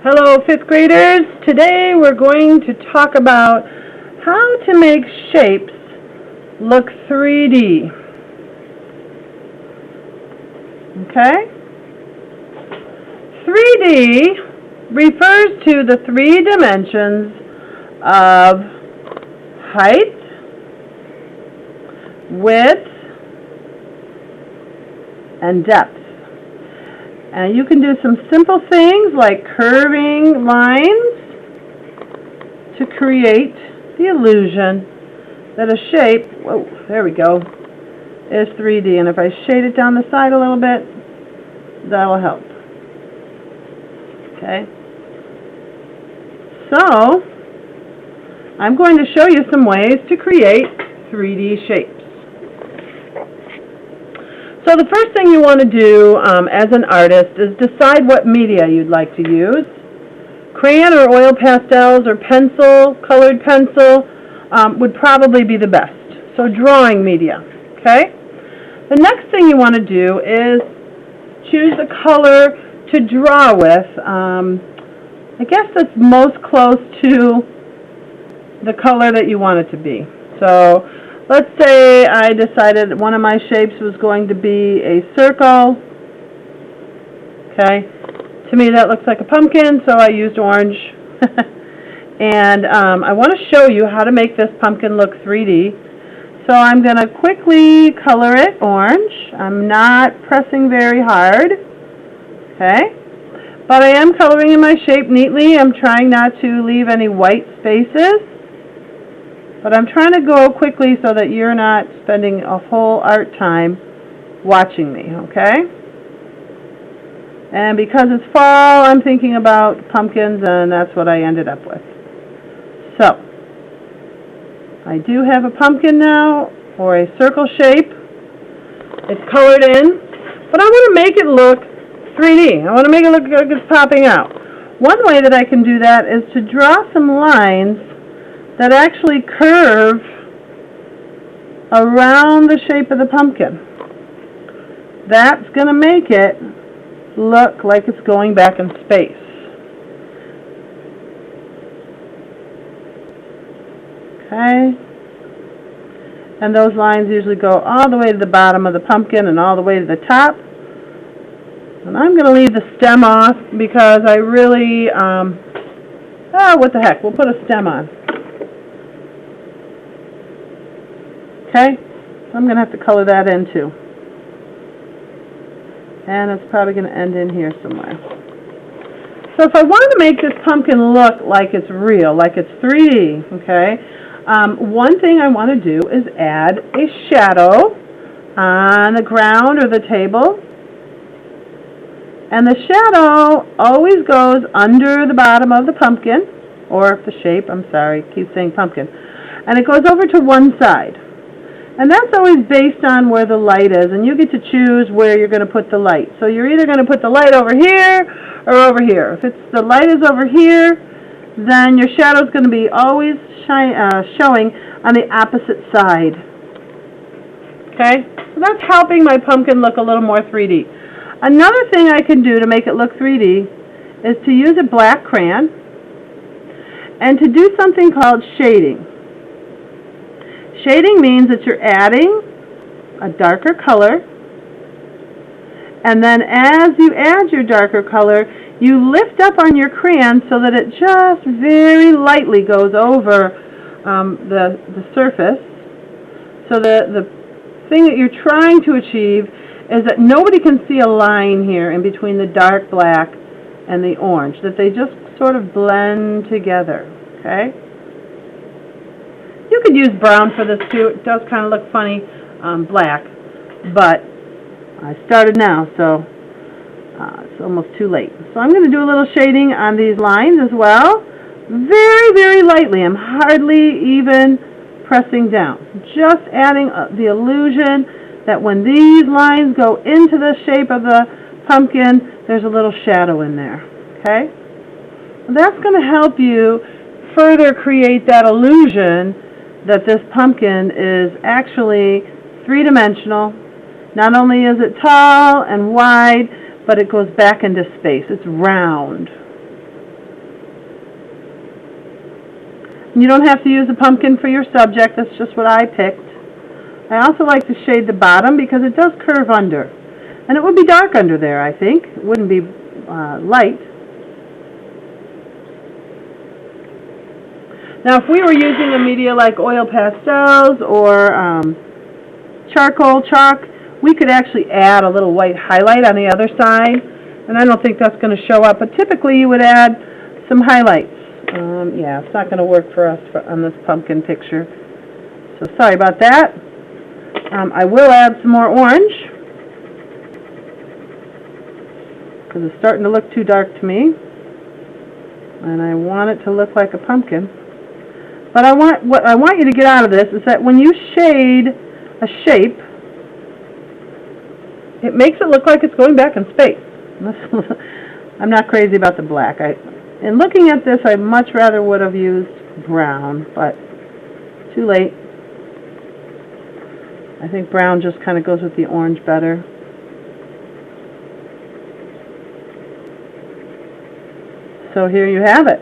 Hello, fifth graders. Today we're going to talk about how to make shapes look 3D. Okay? 3D refers to the three dimensions of height, width, and depth. And you can do some simple things like curving lines to create the illusion that a shape, whoa, there we go, is 3D. And if I shade it down the side a little bit, that'll help. Okay? So, I'm going to show you some ways to create 3D shapes. So the first thing you want to do as an artist is decide what media you'd like to use. Crayon or oil pastels or pencil, colored pencil would probably be the best. So drawing media, okay? The next thing you want to do is choose the color to draw with. I guess that's most close to the color that you want it to be. So let's say I decided one of my shapes was going to be a circle. Okay, to me that looks like a pumpkin, so I used orange. And I want to show you how to make this pumpkin look 3D. So I'm going to quickly color it orange. I'm not pressing very hard. Okay, but I am coloring in my shape neatly. I'm trying not to leave any white spaces. But I'm trying to go quickly so that you're not spending a whole art time watching me, okay? And because it's fall, I'm thinking about pumpkins, and that's what I ended up with. So, I do have a pumpkin now, or a circle shape. It's colored in, but I want to make it look 3D. I want to make it look like it's popping out. One way that I can do that is to draw some lines that actually curve around the shape of the pumpkin. That's going to make it look like it's going back in space. Okay? And those lines usually go all the way to the bottom of the pumpkin and all the way to the top. And I'm going to leave the stem off because I really, what the heck, we'll put a stem on. Okay, so I'm going to have to color that in too. And it's probably going to end in here somewhere. So if I wanted to make this pumpkin look like it's real, like it's 3D, okay, one thing I want to do is add a shadow on the ground or the table. And the shadow always goes under the bottom of the pumpkin, or the shape, I'm sorry, I keep saying pumpkin. And it goes over to one side. And that's always based on where the light is, and you get to choose where you're going to put the light. So you're either going to put the light over here or over here. If the light is over here, then your shadow is going to be always showing on the opposite side. Okay? So that's helping my pumpkin look a little more 3D. Another thing I can do to make it look 3D is to use a black crayon and to do something called shading. Shading means that you're adding a darker color, and then as you add your darker color, you lift up on your crayon so that it just very lightly goes over the surface. So the thing that you're trying to achieve is that nobody can see a line here in between the dark black and the orange, that they just sort of blend together, okay? You could use brown for this too. It does kind of look funny, black, but I started now, so it's almost too late. So I'm going to do a little shading on these lines as well, very, very lightly. I'm hardly even pressing down, just adding the illusion that when these lines go into the shape of the pumpkin, there's a little shadow in there, okay? That's going to help you further create that illusion that this pumpkin is actually three-dimensional. Not only is it tall and wide, but it goes back into space. It's round. You don't have to use a pumpkin for your subject. That's just what I picked. I also like to shade the bottom because it does curve under. And it would be dark under there, I think. It wouldn't be light. Now, if we were using a media like oil pastels or charcoal chalk, we could actually add a little white highlight on the other side. And I don't think that's going to show up. But typically, you would add some highlights. Yeah, it's not going to work for us on this pumpkin picture. So sorry about that. I will add some more orange because it's starting to look too dark to me, and I want it to look like a pumpkin. But what I want you to get out of this is that when you shade a shape, it makes it look like it's going back in space. I'm not crazy about the black. In looking at this, I much rather would have used brown, but too late. I think brown just kind of goes with the orange better. So here you have it.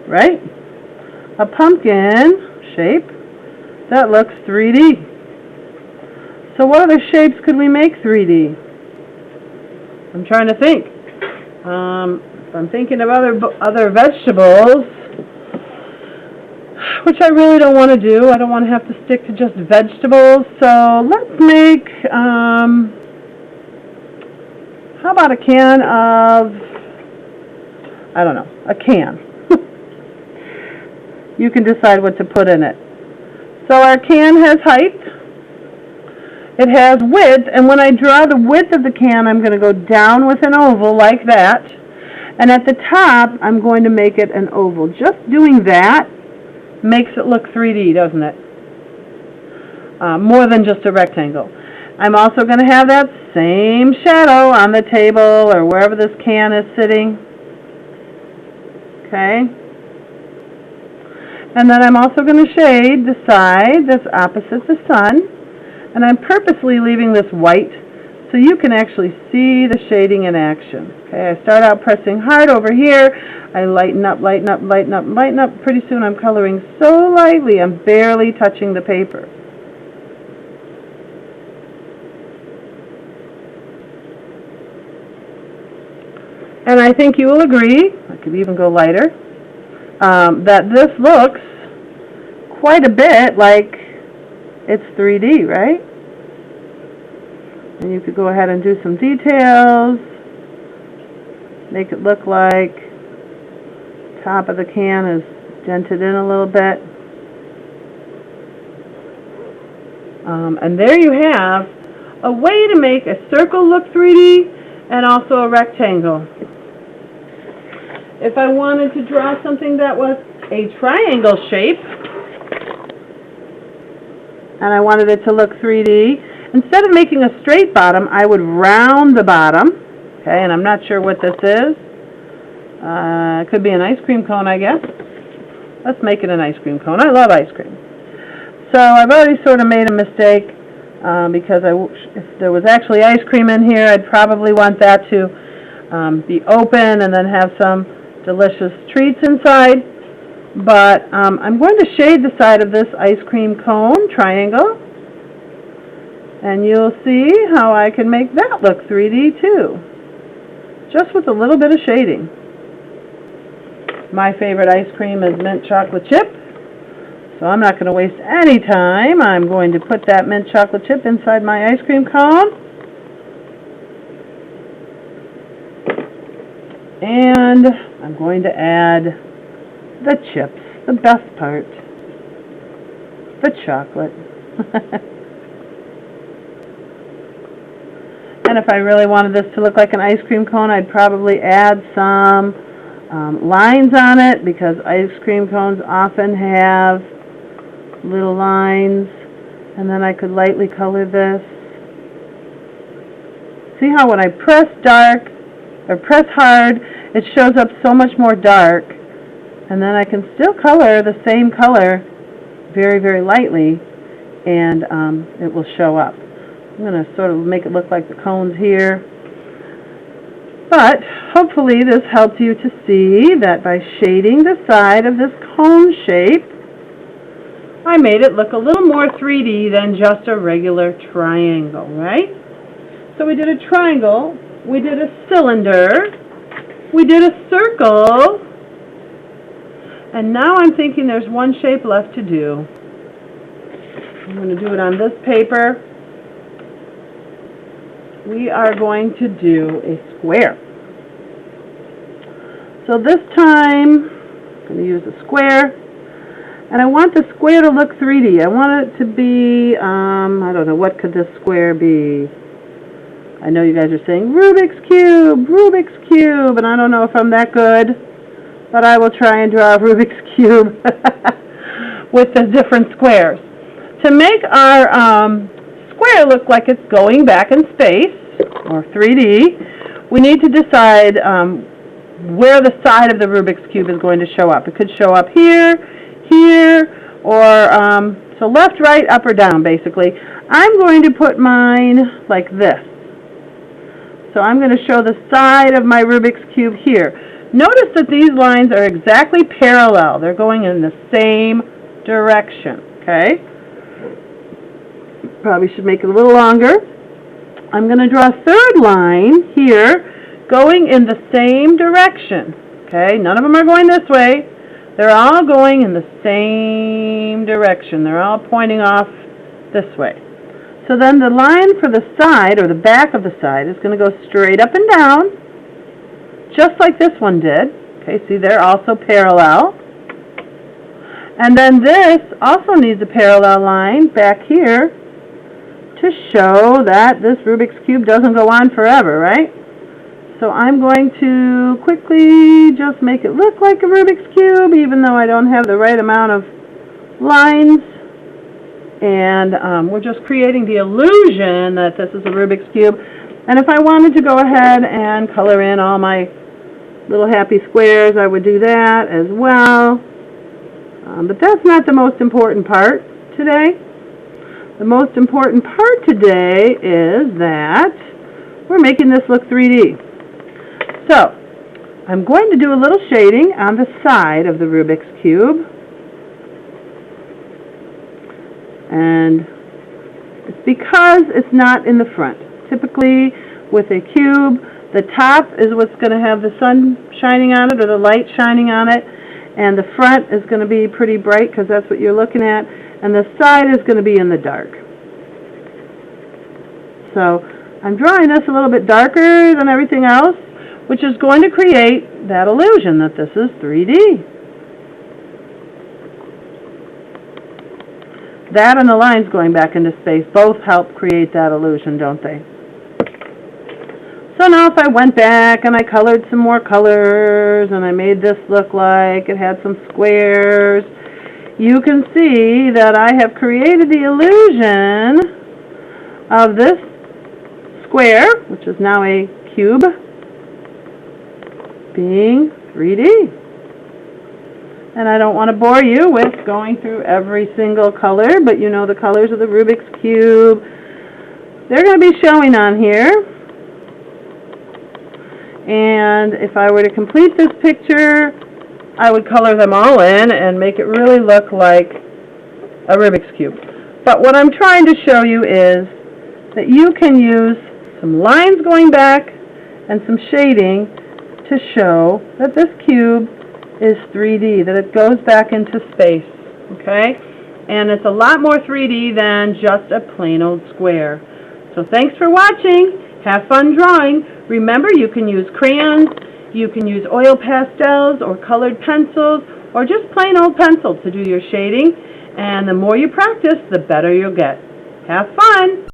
Right? A pumpkin shape that looks 3D. So what other shapes could we make 3D? I'm trying to think. I'm thinking of other vegetables, which I really don't want to do. I don't want to have to stick to just vegetables. So let's make, how about a can of, I don't know, a can. You can decide what to put in it. So our can has height. It has width, and when I draw the width of the can, I'm going to go down with an oval like that. And at the top, I'm going to make it an oval. Just doing that makes it look 3D, doesn't it? More than just a rectangle. I'm also going to have that same shadow on the table or wherever this can is sitting. Okay? And then I'm also going to shade the side that's opposite the sun. And I'm purposely leaving this white so you can actually see the shading in action. Okay, I start out pressing hard over here. I lighten up, lighten up, lighten up, lighten up. Pretty soon I'm coloring so lightly I'm barely touching the paper. And I think you will agree, I could even go lighter, that this looks quite a bit like it's 3D, right? And you could go ahead and do some details, make it look like top of the can is dented in a little bit. And there you have a way to make a circle look 3D and also a rectangle. If I wanted to draw something that was a triangle shape, and I wanted it to look 3D, instead of making a straight bottom, I would round the bottom. Okay, and I'm not sure what this is. It could be an ice cream cone, I guess. Let's make it an ice cream cone. I love ice cream. So I've already sort of made a mistake because if there was actually ice cream in here, I'd probably want that to be open and then have some delicious treats inside. But I'm going to shade the side of this ice cream cone triangle, and you'll see how I can make that look 3D too, just with a little bit of shading. My favorite ice cream is mint chocolate chip, so I'm not going to waste any time. I'm going to put that mint chocolate chip inside my ice cream cone, and I'm going to add the chips, the best part, the chocolate. And if I really wanted this to look like an ice cream cone, I'd probably add some lines on it, because ice cream cones often have little lines. And then I could lightly color this. See how when I press dark or press hard, it shows up so much more dark. And then I can still color the same color very, very lightly, and it will show up. I'm going to sort of make it look like the cones here. But hopefully this helps you to see that by shading the side of this cone shape, I made it look a little more 3D than just a regular triangle, right? So we did a triangle, we did a cylinder, we did a circle, and now I'm thinking there's one shape left to do. I'm going to do it on this paper. We are going to do a square. So this time, I'm going to use a square. And I want the square to look 3D. I want it to be, I don't know, what could this square be? I know you guys are saying Rubik's Cube, and I don't know if I'm that good, but I will try and draw a Rubik's Cube with the different squares. To make our square look like it's going back in space, or 3D, we need to decide where the side of the Rubik's Cube is going to show up. It could show up here, or so left, right, up, or down, basically. I'm going to put mine like this. So I'm going to show the side of my Rubik's Cube here. Notice that these lines are exactly parallel. They're going in the same direction, okay? Probably should make it a little longer. I'm going to draw a third line here going in the same direction, okay? None of them are going this way. They're all going in the same direction. They're all pointing off this way. So then the line for the side, or the back of the side, is going to go straight up and down, just like this one did. Okay, see, they're also parallel. And then this also needs a parallel line back here to show that this Rubik's Cube doesn't go on forever, right? So I'm going to quickly just make it look like a Rubik's Cube, even though I don't have the right amount of lines. And we're just creating the illusion that this is a Rubik's Cube. And if I wanted to go ahead and color in all my little happy squares, I would do that as well. But that's not the most important part today. The most important part today is that we're making this look 3D. So, I'm going to do a little shading on the side of the Rubik's Cube. And it's because it's not in the front. Typically, with a cube, the top is what's going to have the sun shining on it, or the light shining on it, and the front is going to be pretty bright because that's what you're looking at, and the side is going to be in the dark. So I'm drawing this a little bit darker than everything else, which is going to create that illusion that this is 3D. That and the lines going back into space both help create that illusion, don't they? So now if I went back and I colored some more colors and I made this look like it had some squares, you can see that I have created the illusion of this square, which is now a cube, being 3D. And I don't want to bore you with going through every single color, but you know the colors of the Rubik's Cube. They're going to be showing on here. And if I were to complete this picture, I would color them all in and make it really look like a Rubik's Cube. But what I'm trying to show you is that you can use some lines going back and some shading to show that this cube is 3D, that it goes back into space, okay? And it's a lot more 3D than just a plain old square. So thanks for watching. Have fun drawing. Remember, you can use crayons, you can use oil pastels or colored pencils, or just plain old pencil to do your shading. And the more you practice, the better you'll get. Have fun!